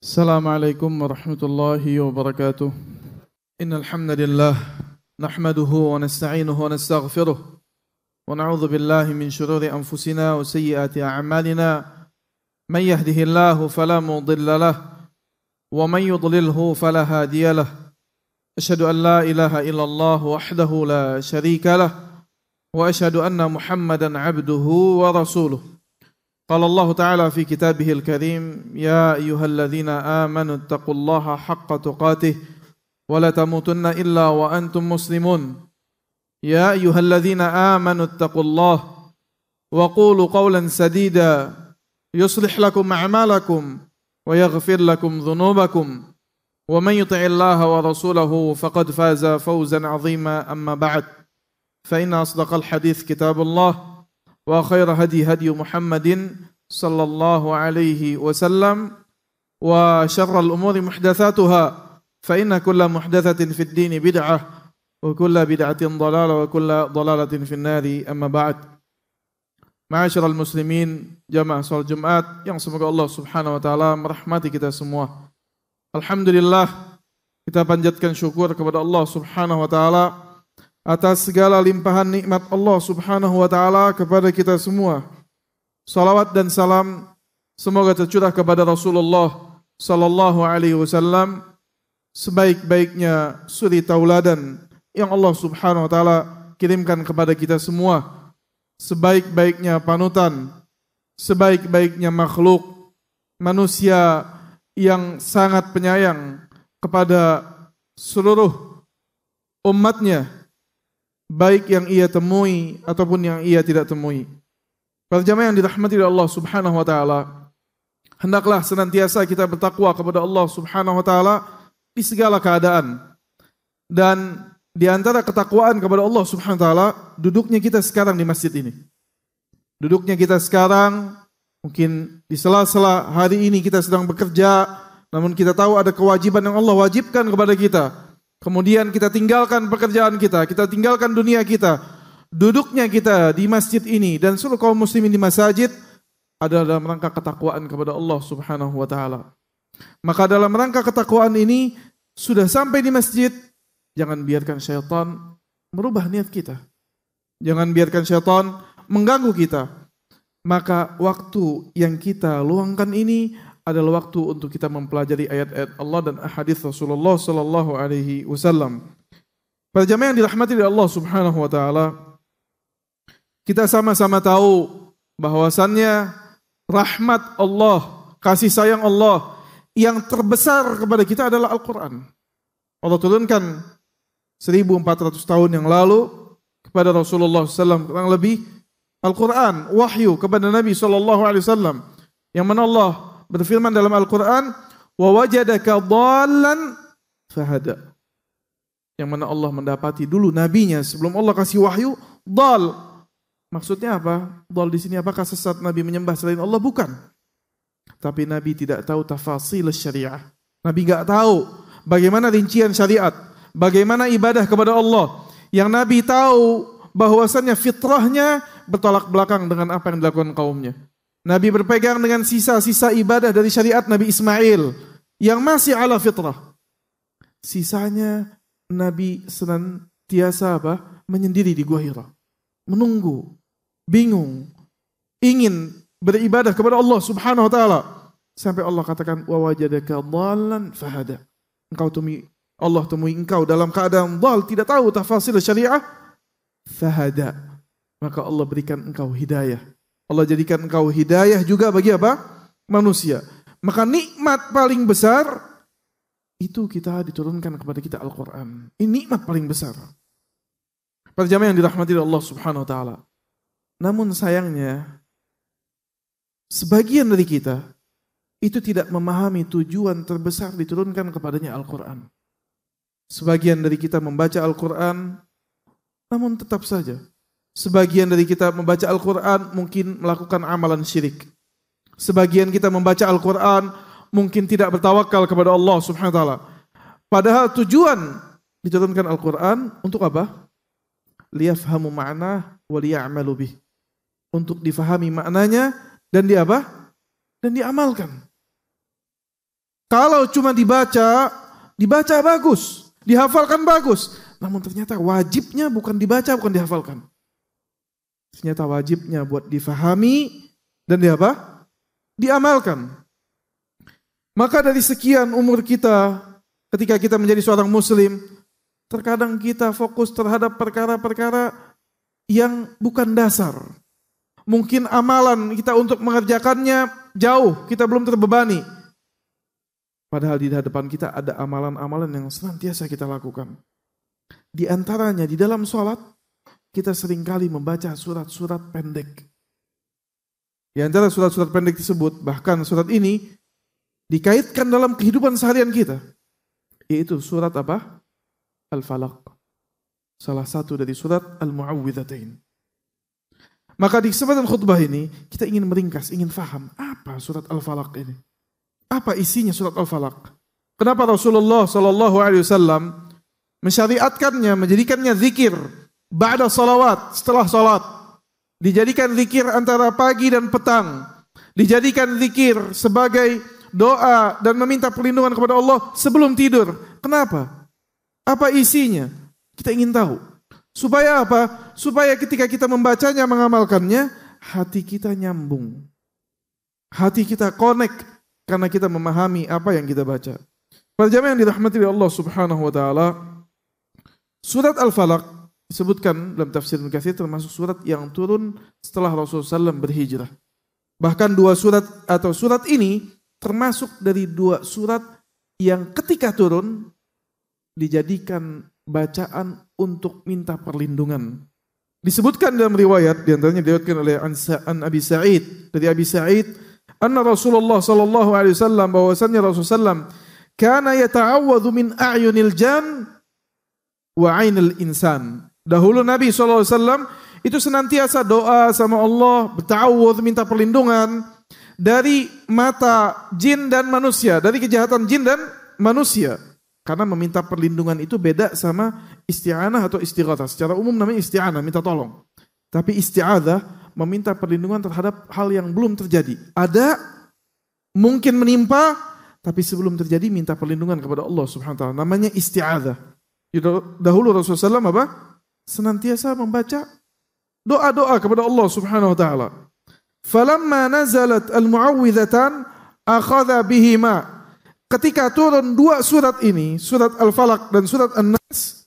السلام عليكم ورحمة الله وبركاته. إن الحمد لله نحمده ونستعينه ونستغفره ونعوذ بالله من شرور أنفسنا وسيئات أعمالنا. من يهده الله فلا مضل له ومن يضلله فلا هادي له. أشهد أن لا إله إلا الله وحده لا شريك له وأشهد أن محمدا عبده ورسوله. قال الله تعالى في كتابه الكريم: يا أيها الذين آمنوا اتقوا الله حق تقاته ولا تموتن إلا وأنتم مسلمون. يا أيها الذين آمنوا اتقوا الله وقولوا قولا سديدا يصلح لكم أعمالكم ويغفر لكم ذنوبكم ومن يطع الله ورسوله فقد فاز فوزا عظيما. أما بعد، فإن أصدق الحديث كتاب الله وخير هدي محمد صلى الله عليه وسلم وشر الأمور محدثاتها فإن كل محدثة في الدين بدعة وكل بدعة ضلالة وكل ضلالة في النار. أما بعد. Ma'asyiral muslimin, jamaah salat Jumat yang semoga Allah Subhanahu wa taala merahmati kita semua. Alhamdulillah, kita panjatkan syukur kepada Allah Subhanahu wa taala atas segala limpahan nikmat Allah Subhanahu wa taala kepada kita semua. Salawat dan salam semoga tercurah kepada Rasulullah sallallahu alaihi wasallam, sebaik-baiknya suri tauladan yang Allah Subhanahu wa taala kirimkan kepada kita semua, sebaik-baiknya panutan, sebaik-baiknya makhluk manusia yang sangat penyayang kepada seluruh umatnya, baik yang ia temui ataupun yang ia tidak temui. Para jamaah yang dirahmati oleh Allah Subhanahu wa taala, hendaklah senantiasa kita bertakwa kepada Allah Subhanahu wa taala di segala keadaan. Dan di antara ketakwaan kepada Allah Subhanahu wa taala, duduknya kita sekarang di masjid ini. Duduknya kita sekarang, mungkin di sela-sela hari ini kita sedang bekerja, namun kita tahu ada kewajiban yang Allah wajibkan kepada kita. Kemudian kita tinggalkan pekerjaan kita tinggalkan dunia kita. Duduknya kita di masjid ini dan seluruh kaum muslimin di masjid adalah dalam rangka ketakwaan kepada Allah Subhanahu wa taala. Maka dalam rangka ketakwaan ini, sudah sampai di masjid, jangan biarkan syaitan merubah niat kita. Jangan biarkan syaitan mengganggu kita. Maka waktu yang kita luangkan ini adalah waktu untuk kita mempelajari ayat-ayat Allah dan hadis Rasulullah sallallahu alaihi wasallam. Para jamaah yang dirahmati oleh Allah Subhanahu wa taala, kita sama-sama tahu bahwasannya rahmat Allah, kasih sayang Allah yang terbesar kepada kita adalah Al-Qur'an. Allah turunkan 1400 tahun yang lalu kepada Rasulullah SAW kurang lebih Al-Qur'an, wahyu kepada Nabi sallallahu alaihi wasallam, yang mana Allah berfirman dalam Al-Quran, wa wajadaka dhallan fahada. Yang mana Allah mendapati dulu nabinya sebelum Allah kasih wahyu, dhal. Maksudnya apa? Dhal di sini apakah sesat Nabi menyembah selain Allah? Bukan. Tapi Nabi tidak tahu tafasil syariah. Nabi enggak tahu bagaimana rincian syariat, bagaimana ibadah kepada Allah. Yang Nabi tahu bahwasannya fitrahnya bertolak belakang dengan apa yang dilakukan kaumnya. Nabi berpegang dengan sisa-sisa ibadah dari syariat Nabi Ismail yang masih ala fitrah. Sisanya Nabi senantiasa menyendiri di Gua Hira, menunggu, bingung, ingin beribadah kepada Allah Subhanahu wa taala, sampai Allah katakan wa wajadaka dhallan fahada. Allah temui engkau dalam keadaan dhal, tidak tahu tafasil syariah, fahada. Maka Allah berikan engkau hidayah. Allah jadikan engkau hidayah juga bagi apa? Manusia. Maka nikmat paling besar itu kita diturunkan kepada kita Al-Quran. Ini nikmat paling besar. Para jamaah yang dirahmati oleh Allah Subhanahu wa taala. Namun sayangnya, sebagian dari kita itu tidak memahami tujuan terbesar diturunkan kepadanya Al-Quran. Sebagian dari kita membaca Al-Quran, namun tetap saja sebagian dari kita membaca Al-Quran mungkin melakukan amalan syirik. Sebagian kita membaca Al-Quran mungkin tidak bertawakal kepada Allah Subhanahu wa taala. Padahal tujuan diturunkan Al-Quran untuk apa? Liyafhamu ma'na wa liya'malu bih. Untuk difahami maknanya dan dan diamalkan. Kalau cuma dibaca bagus, dihafalkan bagus. Namun ternyata wajibnya bukan dibaca, bukan dihafalkan. Ternyata wajibnya buat difahami dan diamalkan. Maka dari sekian umur kita, ketika kita menjadi seorang muslim, terkadang kita fokus terhadap perkara-perkara yang bukan dasar. Mungkin amalan kita untuk mengerjakannya jauh, kita belum terbebani. Padahal di hadapan kita ada amalan-amalan yang senantiasa kita lakukan. Di antaranya di dalam sholat, kita seringkali membaca surat-surat pendek. Di antara surat-surat pendek tersebut, bahkan surat ini dikaitkan dalam kehidupan seharian kita. Yaitu surat apa? Al-Falaq. Salah satu dari surat Al-Mu'awwidhatain. Maka di kesempatan khutbah ini, kita ingin meringkas, ingin faham apa surat Al-Falaq ini. Apa isinya surat Al-Falaq? Kenapa Rasulullah SAW mensyariatkannya, menjadikannya zikir ba'da salawat, setelah salat. Dijadikan zikir antara pagi dan petang. Dijadikan zikir sebagai doa dan meminta perlindungan kepada Allah sebelum tidur. Kenapa? Apa isinya? Kita ingin tahu. Supaya apa? Supaya ketika kita membacanya, mengamalkannya, hati kita nyambung. Hati kita connect karena kita memahami apa yang kita baca. Para jamaah yang dirahmati oleh Allah Subhanahu wa taala, surat Al-Falaq disebutkan dalam tafsir Ibnu Katsir termasuk surat yang turun setelah Rasulullah SAW berhijrah. Bahkan dua surat atau surat ini termasuk dari dua surat yang ketika turun dijadikan bacaan untuk minta perlindungan. Disebutkan dalam riwayat, di antaranya diriwayatkan oleh an Abi Sa'id, dari Abi Sa'id, anna Rasulullah sallallahu alaihi wasallam, bahwasannya Rasulullah kana yata'awwadhu min a'yunil jan wa 'ainil insan. Dahulu Nabi sallallahu alaihi wasallam itu senantiasa doa sama Allah, berta'awudz, minta perlindungan dari mata jin dan manusia, dari kejahatan jin dan manusia. Karena meminta perlindungan itu beda sama isti'anah atau istighatsah. Secara umum namanya isti'anah, minta tolong. Tapi isti'adzah meminta perlindungan terhadap hal yang belum terjadi. Ada mungkin menimpa, tapi sebelum terjadi minta perlindungan kepada Allah Subhanahu wa taala. Namanya isti'adzah. Dahulu Rasulullah SAW apa? Senantiasa membaca doa-doa kepada Allah Subhanahu wa taala. Falamma nazalat al-mu'awwidhatan akhadha bihima. Ketika turun dua surat ini, surat Al-Falaq dan surat An-Nas,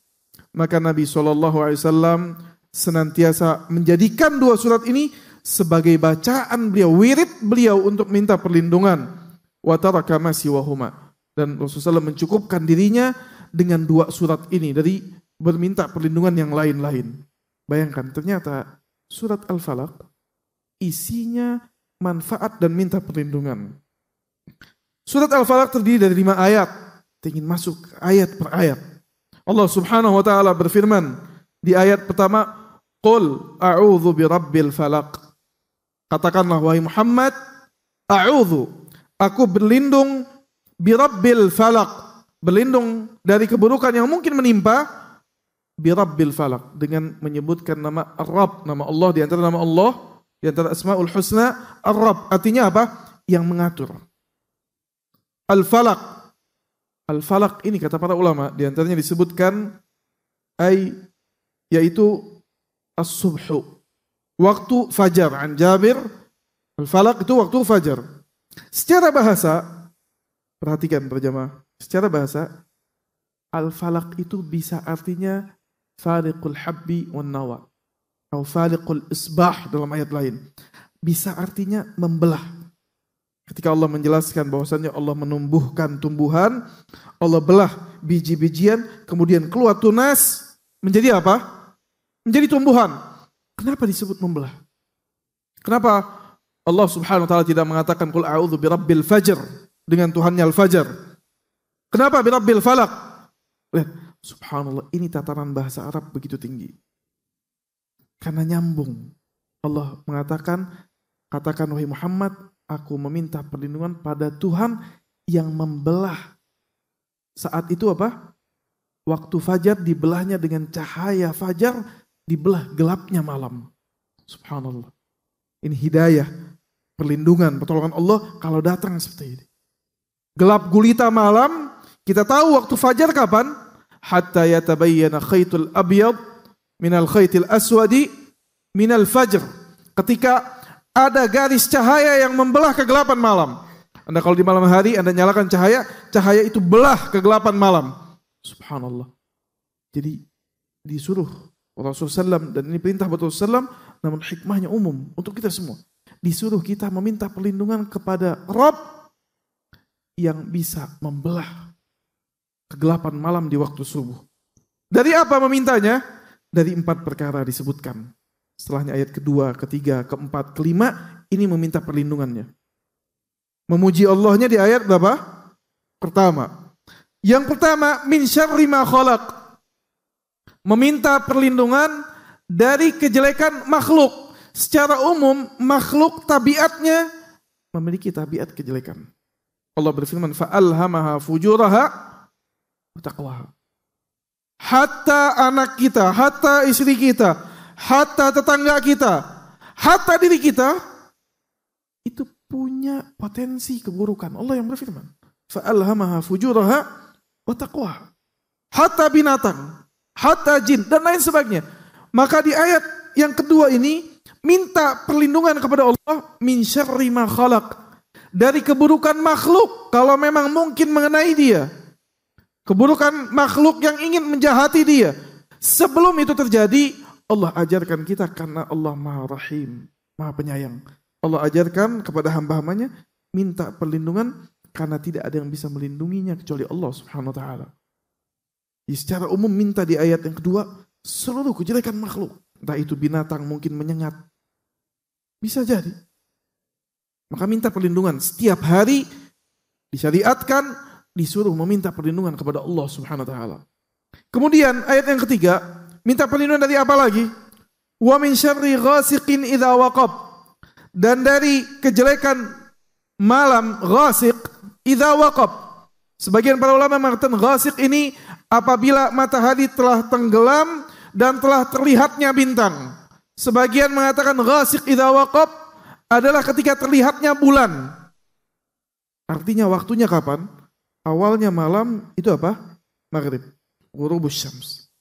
maka Nabi SAW senantiasa menjadikan dua surat ini sebagai bacaan beliau, wirid beliau untuk minta perlindungan. Wa taraka ma siwahuma. Dan Rasulullah mencukupkan dirinya dengan dua surat ini dari berminta perlindungan yang lain-lain. Bayangkan, ternyata surat Al-Falaq isinya manfaat dan minta perlindungan. Surat Al-Falaq terdiri dari 5 ayat. Kita ingin masuk ayat per ayat. Allah Subhanahu wa taala berfirman di ayat pertama, "Qul a'udzu birabbil falaq." Katakanlah wahai Muhammad, a'udzu, aku berlindung birabbil falaq, berlindung dari keburukan yang mungkin menimpa, birabbil falaq, dengan menyebutkan nama Ar-Rabb, nama Allah di antara nama Allah, di antara Asmaul Husna, Ar-Rabb artinya apa? Yang mengatur. Al-Falaq. Al-Falaq ini kata para ulama di antaranya disebutkan yaitu as-subhu. Waktu fajar. An Jabir, Al-Falaq itu waktu fajar. Secara bahasa, perhatikan berjamaah. Secara bahasa, Al-Falaq itu bisa artinya faliqul habbi wan nawa atau faliqul isbah dalam ayat lain. Bisa artinya membelah. Ketika Allah menjelaskan bahwasannya Allah menumbuhkan tumbuhan, Allah belah biji-bijian, kemudian keluar tunas, menjadi apa? Menjadi tumbuhan. Kenapa disebut membelah? Kenapa Allah Subhanahu wa taala tidak mengatakan qul a'udzu birabbil fajr, dengan Tuhannya al-Fajar? Kenapa birabbil falaq? Lihat, subhanallah, ini tataran bahasa Arab begitu tinggi. Karena nyambung. Allah mengatakan, katakan wahai Muhammad, aku meminta perlindungan pada Tuhan yang membelah. Saat itu apa? Waktu fajar dibelahnya dengan cahaya fajar, dibelah gelapnya malam. Subhanallah. Ini hidayah, perlindungan, pertolongan Allah kalau datang seperti ini. Gelap gulita malam, kita tahu waktu fajar kapan? Hatta yatabayyana khaytul abyad minal khaytil aswadi minal fajr. Ketika ada garis cahaya yang membelah kegelapan malam. Anda kalau di malam hari Anda nyalakan cahaya, cahaya itu belah kegelapan malam. Subhanallah. Jadi disuruh Rasulullah SAW, dan ini perintah Rasulullah SAW, namun hikmahnya umum untuk kita semua. Disuruh kita meminta perlindungan kepada Rabb yang bisa membelah kegelapan malam di waktu subuh. Dari apa memintanya? Dari 4 perkara disebutkan. Setelahnya ayat kedua, ketiga, keempat, kelima, ini meminta perlindungannya. Memuji Allahnya di ayat berapa? Pertama. Yang pertama, min syarri ma khalaq. Meminta perlindungan dari kejelekan makhluk. Secara umum, makhluk tabiatnya memiliki tabiat kejelekan. Allah berfirman, fa'alhamaha fujuraha wa taqwaha. Hatta anak kita, hatta istri kita, hatta tetangga kita, hatta diri kita, itu punya potensi keburukan. Allah yang berfirman, fa'alhamaha fujuraha wa taqwaha. Hatta binatang, hatta jin, dan lain sebagainya. Maka di ayat yang kedua ini, minta perlindungan kepada Allah min syarri ma khalaq. Dari keburukan makhluk, kalau memang mungkin mengenai dia. Keburukan makhluk yang ingin menjahati dia. Sebelum itu terjadi, Allah ajarkan kita karena Allah Maha Rahim, Maha Penyayang. Allah ajarkan kepada hamba-hambanya minta perlindungan karena tidak ada yang bisa melindunginya kecuali Allah Subhanahu wa taala. Secara umum minta di ayat yang kedua seluruh kejelekan makhluk, entah itu binatang mungkin menyengat. Bisa jadi. Maka minta perlindungan setiap hari disyariatkan, disuruh meminta perlindungan kepada Allah Subhanahu wa taala. Kemudian ayat yang ketiga, minta perlindungan dari apa lagi? Wa min syarri ghasiqin idza waqab. Dan dari kejelekan malam ghasiq idza waqab. Sebagian para ulama mengatakan ghasiq ini apabila matahari telah tenggelam dan telah terlihatnya bintang. Sebagian mengatakan ghasiq idza waqab adalah ketika terlihatnya bulan. Artinya waktunya kapan? Awalnya malam itu apa? Maghrib. Ghurubus syams.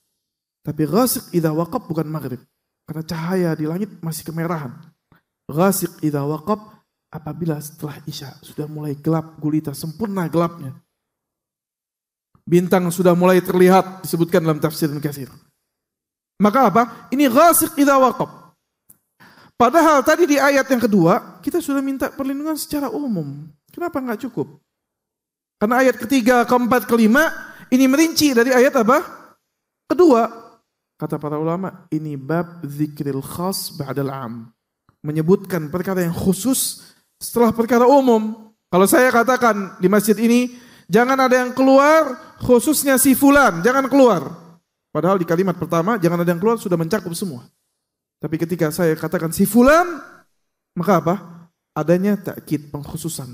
Tapi ghasiq idza waqab bukan maghrib. Karena cahaya di langit masih kemerahan. Ghasiq idza waqab apabila setelah isya sudah mulai gelap gulita, sempurna gelapnya. Bintang sudah mulai terlihat, disebutkan dalam tafsir Ibnu Katsir. Maka apa? Ini ghasiq idza waqab. Padahal tadi di ayat yang kedua kita sudah minta perlindungan secara umum. Kenapa enggak cukup? Karena ayat ketiga, keempat, kelima ini merinci dari ayat apa? Kedua. Kata para ulama, ini bab zikril khas ba'dal 'am. Menyebutkan perkara yang khusus setelah perkara umum. Kalau saya katakan di masjid ini, jangan ada yang keluar, khususnya si fulan, jangan keluar. Padahal di kalimat pertama, jangan ada yang keluar sudah mencakup semua. Tapi ketika saya katakan si fulan, maka apa? Adanya takkid, pengkhususan.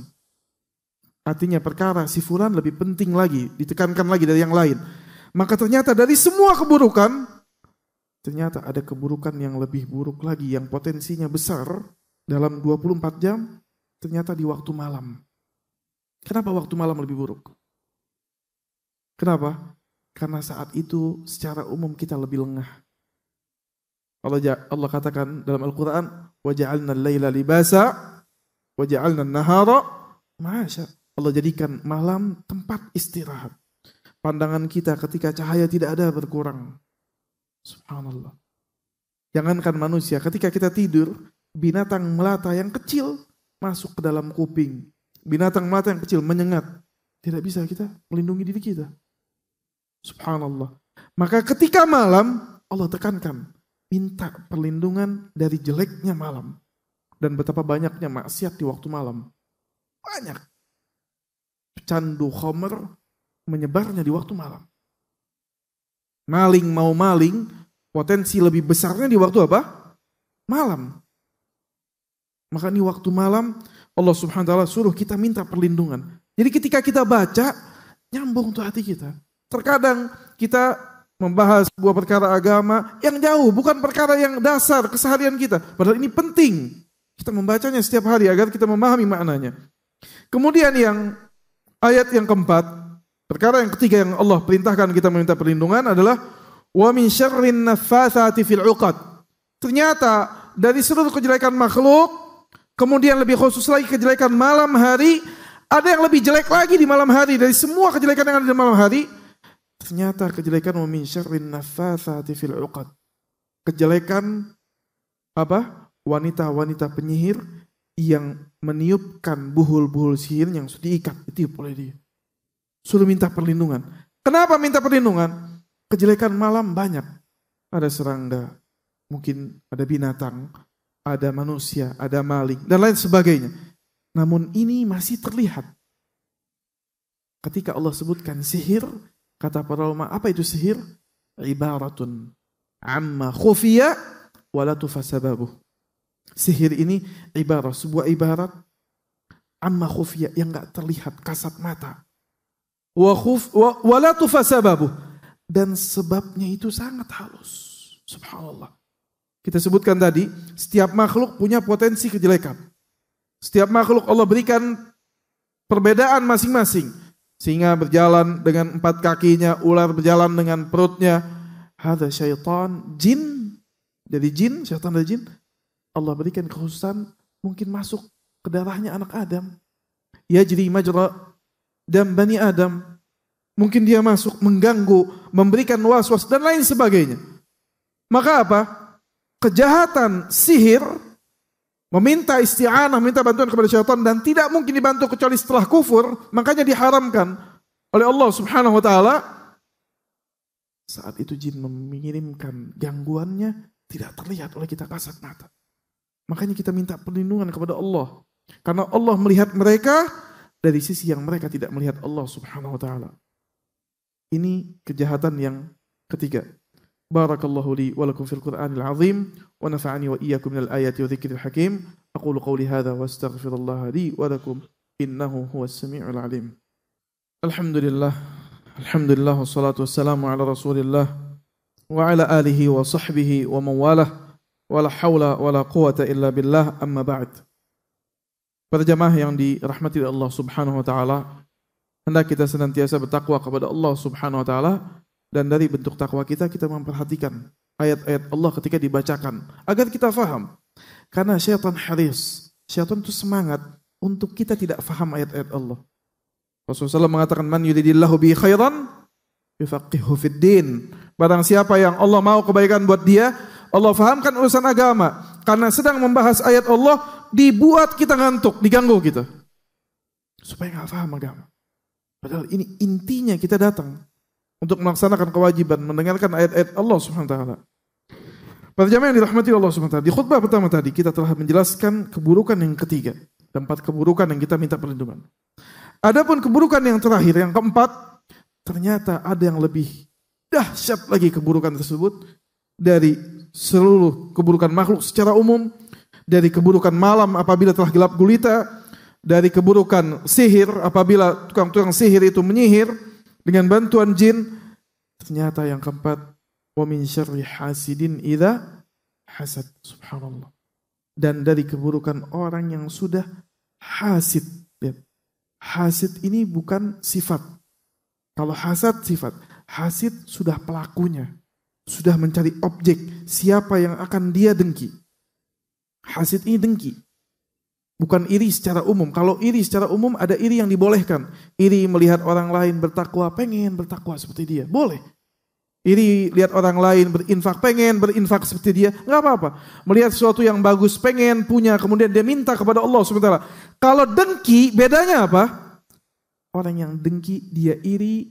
Artinya perkara si fulan lebih penting lagi, ditekankan lagi dari yang lain. Maka ternyata dari semua keburukan, ternyata ada keburukan yang lebih buruk lagi, yang potensinya besar dalam 24 jam, ternyata di waktu malam. Kenapa waktu malam lebih buruk? Kenapa? Karena saat itu secara umum kita lebih lengah. Allah katakan dalam Al-Quran, وَجَعَلْنَا اللَّيْلَ لِبَاسًا وَجَعَلْنَا النَّهَارَ مَعَاشًا. Allah jadikan malam tempat istirahat. Pandangan kita ketika cahaya tidak ada berkurang. Subhanallah. Jangankan manusia, ketika kita tidur, binatang melata yang kecil masuk ke dalam kuping. Binatang melata yang kecil menyengat. Tidak bisa kita melindungi diri kita. Subhanallah. Maka ketika malam, Allah tekankan, minta perlindungan dari jeleknya malam. Dan betapa banyaknya maksiat di waktu malam. Banyak. Candu khomer menyebarnya di waktu malam. Maling mau maling, potensi lebih besarnya di waktu apa? Malam. Maka ini waktu malam, Allah Subhanahu wa taala suruh kita minta perlindungan. Jadi ketika kita baca, nyambung tuh hati kita. Terkadang kita membahas sebuah perkara agama yang jauh, bukan perkara yang dasar keseharian kita. Padahal ini penting. Kita membacanya setiap hari agar kita memahami maknanya. Kemudian yang Ayat yang keempat, perkara yang ketiga yang Allah perintahkan kita meminta perlindungan adalah wa min syarrin naffatsati fil 'uqad. Ternyata dari seluruh kejelekan makhluk, kemudian lebih khusus lagi kejelekan malam hari, ada yang lebih jelek lagi di malam hari dari semua kejelekan yang ada di malam hari. Ternyata kejelekan wa min syarrin naffatsati fil 'uqad. Kejelekan apa? Wanita-wanita penyihir yang meniupkan buhul-buhul sihir yang sudah diikat, ditiup oleh dia. Suruh minta perlindungan. Kenapa minta perlindungan? Kejelekan malam banyak. Ada serangga, mungkin ada binatang, ada manusia, ada maling, dan lain sebagainya. Namun ini masih terlihat. Ketika Allah sebutkan sihir, kata para ulama, apa itu sihir? Ibaratun amma khufiya wala tufasababuh. Sihir ini ibarat, sebuah ibarat amma khufiyah yang enggak terlihat kasat mata. Wala tufasababuh, dan sebabnya itu sangat halus. Subhanallah. Kita sebutkan tadi, setiap makhluk punya potensi kejelekan. Setiap makhluk Allah berikan perbedaan masing-masing. Singa berjalan dengan 4 kakinya, ular berjalan dengan perutnya. Hadza syaitan, jin. Jadi jin, syaitan dari jin. Allah berikan kekhususan mungkin masuk ke darahnya anak Adam. Yajri majra dam bani Adam. Mungkin dia masuk mengganggu, memberikan was-was dan lain sebagainya. Maka apa? Kejahatan sihir, meminta isti'anah, meminta bantuan kepada syaitan dan tidak mungkin dibantu kecuali setelah kufur, makanya diharamkan oleh Allah Subhanahu wa taala. Saat itu jin mengirimkan gangguannya tidak terlihat oleh kita kasat mata. Makanya kita minta perlindungan kepada Allah. Karena Allah melihat mereka dari sisi yang mereka tidak melihat Allah Subhanahu wa taala. Ini kejahatan yang ketiga. Barakallahu li wa lakum fil Qur'anil azim wa nafa'ani wa iyyakum minal ayati wa dzikril hakim. Aqulu qawli hadza wa astaghfirullaha li wa lakum innahu huwas samiul alim. Alhamdulillah. Alhamdulillah wassalatu wassalamu ala Rasulillah wa ala alihi wa sahbihi wa man walah. Wala haula wala quwata illa billah, amma ba'd. Para jamaah yang dirahmati Allah Subhanahu wa taala, hendak kita senantiasa bertakwa kepada Allah Subhanahu wa taala, dan dari bentuk takwa kita memperhatikan ayat-ayat Allah ketika dibacakan agar kita faham. Karena syaitan haris, syaitan itu semangat untuk kita tidak faham ayat-ayat Allah. Rasulullah SAW mengatakan, man yuridillahu bihi khairan yufaqihu fid din. Barang siapa yang Allah mau kebaikan buat dia, Allah fahamkan urusan agama. Karena sedang membahas ayat Allah, dibuat kita ngantuk, diganggu kita. Supaya gak faham agama. Padahal ini intinya kita datang untuk melaksanakan kewajiban, mendengarkan ayat-ayat Allah SWT. Para jamaah yang dirahmati Allah SWT. Di khutbah pertama tadi, kita telah menjelaskan keburukan yang ketiga. 4 keburukan yang kita minta perlindungan. Adapun keburukan yang terakhir, yang keempat, ternyata ada yang lebih dahsyat lagi keburukan tersebut dari seluruh keburukan makhluk secara umum, dari keburukan malam apabila telah gelap gulita, dari keburukan sihir apabila tukang-tukang sihir itu menyihir dengan bantuan jin. Ternyata yang keempat, wa min syarri hasidin idza hasad. Subhanallah. Dan dari keburukan orang yang sudah hasid. Hasid ini bukan sifat. Kalau hasad sifat, hasid sudah pelakunya. Sudah mencari objek siapa yang akan dia dengki. Hasid ini dengki. Bukan iri secara umum. Kalau iri secara umum ada iri yang dibolehkan. Iri melihat orang lain bertakwa, pengen bertakwa seperti dia. Boleh. Iri lihat orang lain berinfak, pengen berinfak seperti dia. Enggak apa-apa. Melihat sesuatu yang bagus, pengen punya, kemudian dia minta kepada Allah SWT. Kalau dengki, bedanya apa? Orang yang dengki, dia iri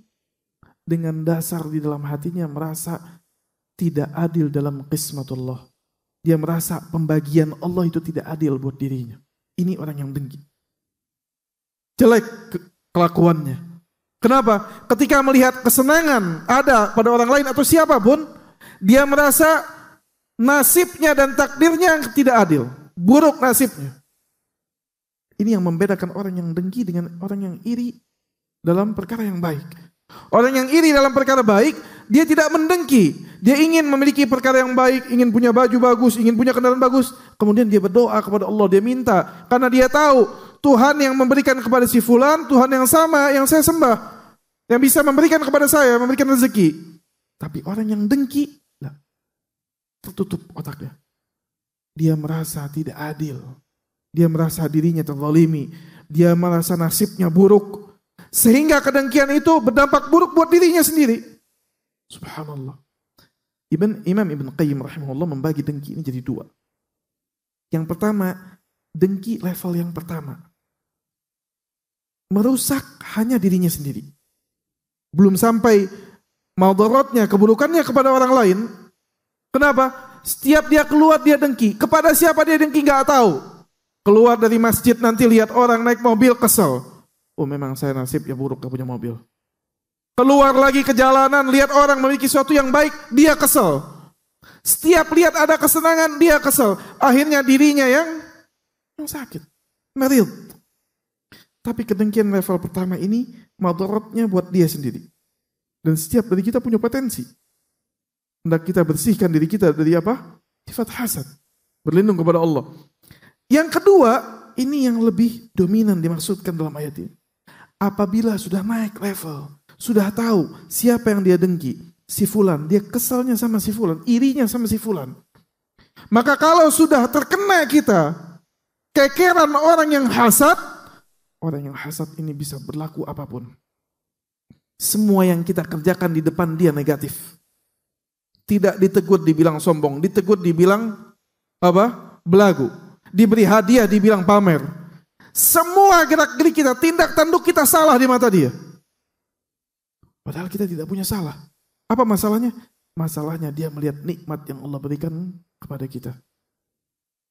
dengan dasar di dalam hatinya merasa tidak adil dalam qismatullah. Dia merasa pembagian Allah itu tidak adil buat dirinya. Ini orang yang dengki. Jelek kelakuannya. Kenapa? Ketika melihat kesenangan ada pada orang lain atau siapapun, dia merasa nasibnya dan takdirnya yang tidak adil. Buruk nasibnya. Ini yang membedakan orang yang dengki dengan orang yang iri dalam perkara yang baik. Orang yang iri dalam perkara baik, dia tidak mendengki. Dia ingin memiliki perkara yang baik, ingin punya baju bagus, ingin punya kendaraan bagus. Kemudian dia berdoa kepada Allah, dia minta. Karena dia tahu Tuhan yang memberikan kepada si fulan, Tuhan yang sama yang saya sembah, yang bisa memberikan kepada saya, memberikan rezeki. Tapi orang yang dengki, tertutup otaknya. Dia merasa tidak adil. Dia merasa dirinya terzalimi. Dia merasa nasibnya buruk. Sehingga kedengkian itu berdampak buruk buat dirinya sendiri. Subhanallah. Imam Ibn Qayyim rahimahullah membagi dengki ini jadi dua. Yang pertama, dengki level yang pertama. Merusak hanya dirinya sendiri. Belum sampai madaratnya, keburukannya kepada orang lain. Kenapa? Setiap dia keluar dia dengki. Kepada siapa dia dengki gak tahu. Keluar dari masjid nanti lihat orang naik mobil kesel. Oh memang saya nasib ya buruk gak punya mobil. Keluar lagi ke jalanan lihat orang memiliki sesuatu yang baik, dia kesel. Setiap lihat ada kesenangan dia kesel. Akhirnya dirinya yang sakit, meril. Tapi kedengkian level pertama ini madaratnya buat dia sendiri. Dan setiap dari kita punya potensi. Hendak kita bersihkan diri kita dari apa? Sifat hasad. Berlindung kepada Allah. Yang kedua, ini yang lebih dominan dimaksudkan dalam ayat ini. Apabila sudah naik level, sudah tahu siapa yang dia dengki, si fulan, dia kesalnya sama si fulan, irinya sama si fulan. Maka kalau sudah terkena kita kekeran orang yang hasad ini bisa berlaku apapun. Semua yang kita kerjakan di depan dia negatif. Tidak ditegur dibilang sombong, ditegur dibilang apa? Belagu. Diberi hadiah dibilang pamer. Semua gerak-gerik kita, tindak tanduk kita salah di mata dia. Padahal kita tidak punya salah. Apa masalahnya? Masalahnya dia melihat nikmat yang Allah berikan kepada kita.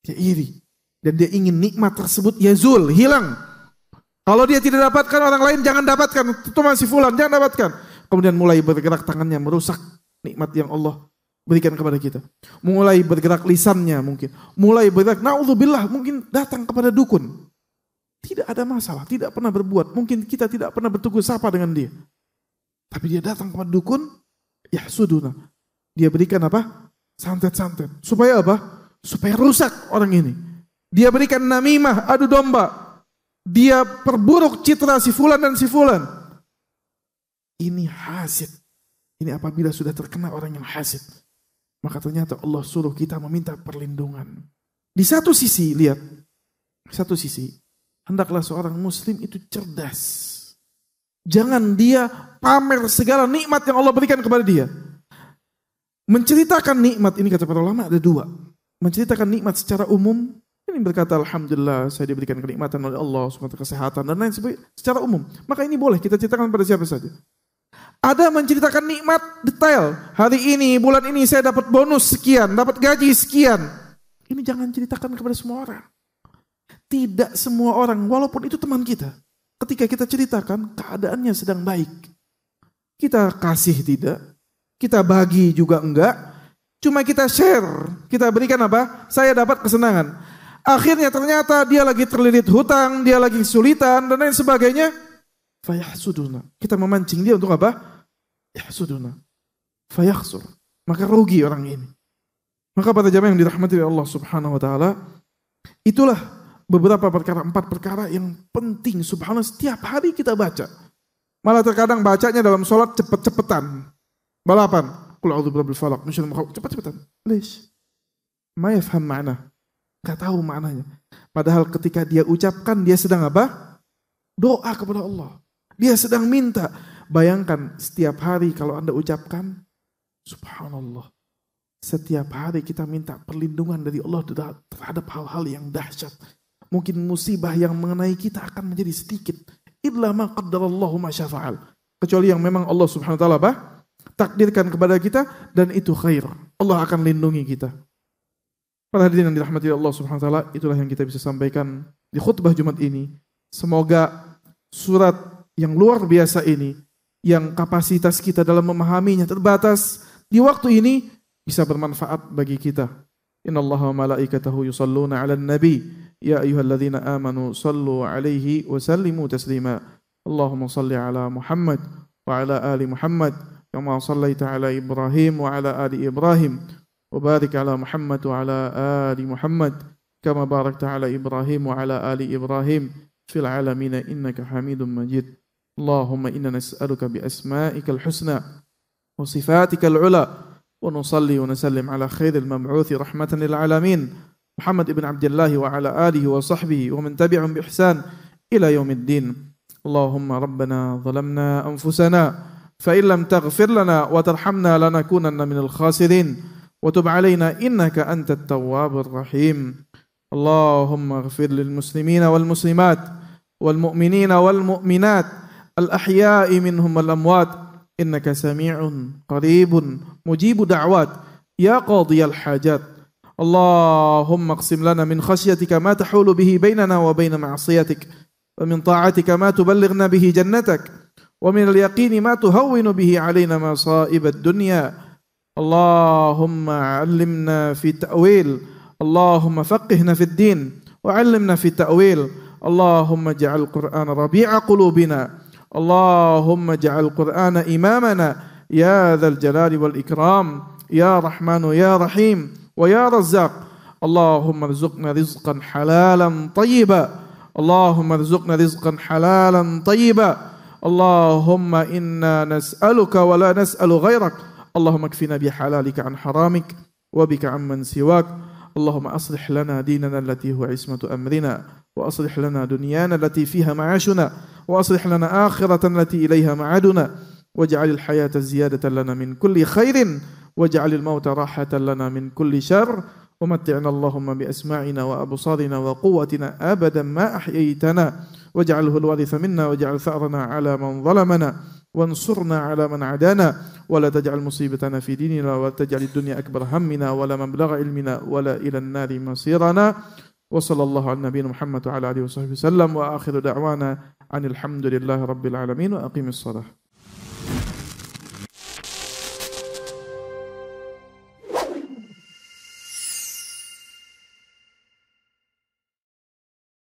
Dia iri. Dan dia ingin nikmat tersebut yazul, hilang. Kalau dia tidak dapatkan, orang lain jangan dapatkan. Itu masih fulan, jangan dapatkan. Kemudian mulai bergerak tangannya merusak nikmat yang Allah berikan kepada kita. Mulai bergerak lisannya mungkin. Mulai bergerak, na'udzubillah, mungkin datang kepada dukun. Tidak ada masalah, tidak pernah berbuat. Mungkin kita tidak pernah bertegur sapa dengan dia. Tapi dia datang kepada dukun, yahsuduna. Dia berikan apa? Santet-santet. Supaya apa? Supaya rusak orang ini. Dia berikan namimah, adu domba. Dia perburuk citra si fulan dan si fulan. Ini hasid. Ini apabila sudah terkena orang yang hasid. Maka ternyata Allah suruh kita meminta perlindungan. Di satu sisi, lihat. Satu sisi. Hendaklah seorang muslim itu cerdas. Jangan dia pamer segala nikmat yang Allah berikan kepada dia. Menceritakan nikmat ini kata para ulama ada dua. Menceritakan nikmat secara umum. Ini berkata alhamdulillah saya diberikan kenikmatan oleh Allah. SWT kesehatan dan lain sebagainya. Secara umum. Maka ini boleh kita ceritakan pada siapa saja. Ada menceritakan nikmat detail. Hari ini, bulan ini saya dapat bonus sekian. Dapat gaji sekian. Ini jangan ceritakan kepada semua orang. Tidak semua orang, walaupun itu teman kita. Ketika kita ceritakan, keadaannya sedang baik. Kita kasih tidak, kita bagi juga enggak. Cuma kita share, kita berikan apa? Saya dapat kesenangan. Akhirnya ternyata dia lagi terlilit hutang, dia lagi kesulitan, dan lain sebagainya. Fayahsuduna. Kita memancing dia untuk apa? Yahsuduna. Fayakhsur. Maka rugi orang ini. Maka pada jamaah yang dirahmati oleh Allah Subhanahu wa taala, itulah beberapa perkara, 4 perkara yang penting subhanallah setiap hari kita baca. Malah terkadang bacanya dalam sholat cepet-cepetan. Balapan. Qul a'udzu birabbil falaq, min syarri ma khalaq. Cepet-cepetan. Lish? Ma yafham ma'na. Enggak tahu maknanya. Padahal ketika dia ucapkan dia sedang apa? Doa kepada Allah. Dia sedang minta. Bayangkan setiap hari kalau Anda ucapkan subhanallah. Setiap hari kita minta perlindungan dari Allah terhadap hal-hal yang dahsyat. Mungkin musibah yang mengenai kita akan menjadi sedikit. Illa ma qaddarallahu ma syafa'al. Kecuali yang memang Allah Subhanahu wa taala takdirkan kepada kita dan itu khair. Allah akan lindungi kita. Para hadirin yang dirahmati Allah Subhanahu wa taala, itulah yang kita bisa sampaikan di khutbah Jumat ini. Semoga surat yang luar biasa ini yang kapasitas kita dalam memahaminya terbatas di waktu ini bisa bermanfaat bagi kita. Innallaha wa malaikatahu yusalluna 'alan nabi ya ayyuhalladzina amanu sallu 'alaihi wa sallimu taslima. Allahumma salli 'ala Muhammad wa 'ala ali Muhammad kama shallaita 'ala Ibrahim wa 'ala ali Ibrahim wa barik 'ala Muhammad wa 'ala ali Muhammad kama barakta 'ala Ibrahim wa 'ala ali Ibrahim fil alamin innaka Hamidum Majid. Allahumma inna nas'aluka bi asma'ikal husna wa sifatikal ula wa nusalli wa nusallim ala khairil mab'uthi rahmatan lil alamin Muhammad ibn Abdullah wa ala alihi wa sahbihi wa man tabi'ahum bi ihsan ila yaumiddin. Allahumma rabbana zalamna anfusana fa in lam taghfir lana wa tarhamna lanakunanna minal khasirin wa tub alaina innaka antat tawwabur rahim. Allahumma ighfir lil muslimina wal muslimat wal mu'minina wal mu'minat الأحياء منهم والأموات إنك سميع قريب مجيب دعوات يا قاضي الحاجات. اللهم اقسم لنا من خشيتك ما تحول به بيننا وبين معصيتك ومن طاعتك ما تبلغنا به جنتك ومن اليقين ما تهون به علينا مصائب الدنيا. اللهم علمنا في التأويل اللهم فقهنا في الدين وعلمنا في التأويل. اللهم اجعل القرآن ربيع قلوبنا اللهم اجعل القرآن إمامنا يا ذا الجلال والإكرام يا رحمن يا رحيم ويا رزاق. اللهم ارزقنا رزقا حلالا طيبا اللهم ارزقنا رزقا حلالا طيبا. اللهم إنا نسألك ولا نسأل غيرك. اللهم اكفنا بحلالك عن حرامك وبك عمن سواك. اللهم أصلح لنا ديننا التي هو عصمة أمرنا وأصلح لنا دنيانا التي فيها معاشنا وأصلح لنا آخرة التي إليها معادنا واجعل الحياة زيادة لنا من كل خير واجعل الموت راحة لنا من كل شر ومتعنا اللهم بأسماعنا وأبصارنا وقوتنا أبدا ما أحييتنا واجعله الوارث منا واجعل ثأرنا على من ظلمنا وانصرنا على من عادانا ولا تجعل مصيبتنا في ديننا ولا تجعل الدنيا أكبر همنا ولا مبلغ علمنا ولا إلى النار مصيرنا. وصلى الله على نبينا محمد وعلى آله وصحبه وسلم وآخر دعوانا عن الحمد لله رب العالمين وأقيم الصلاة.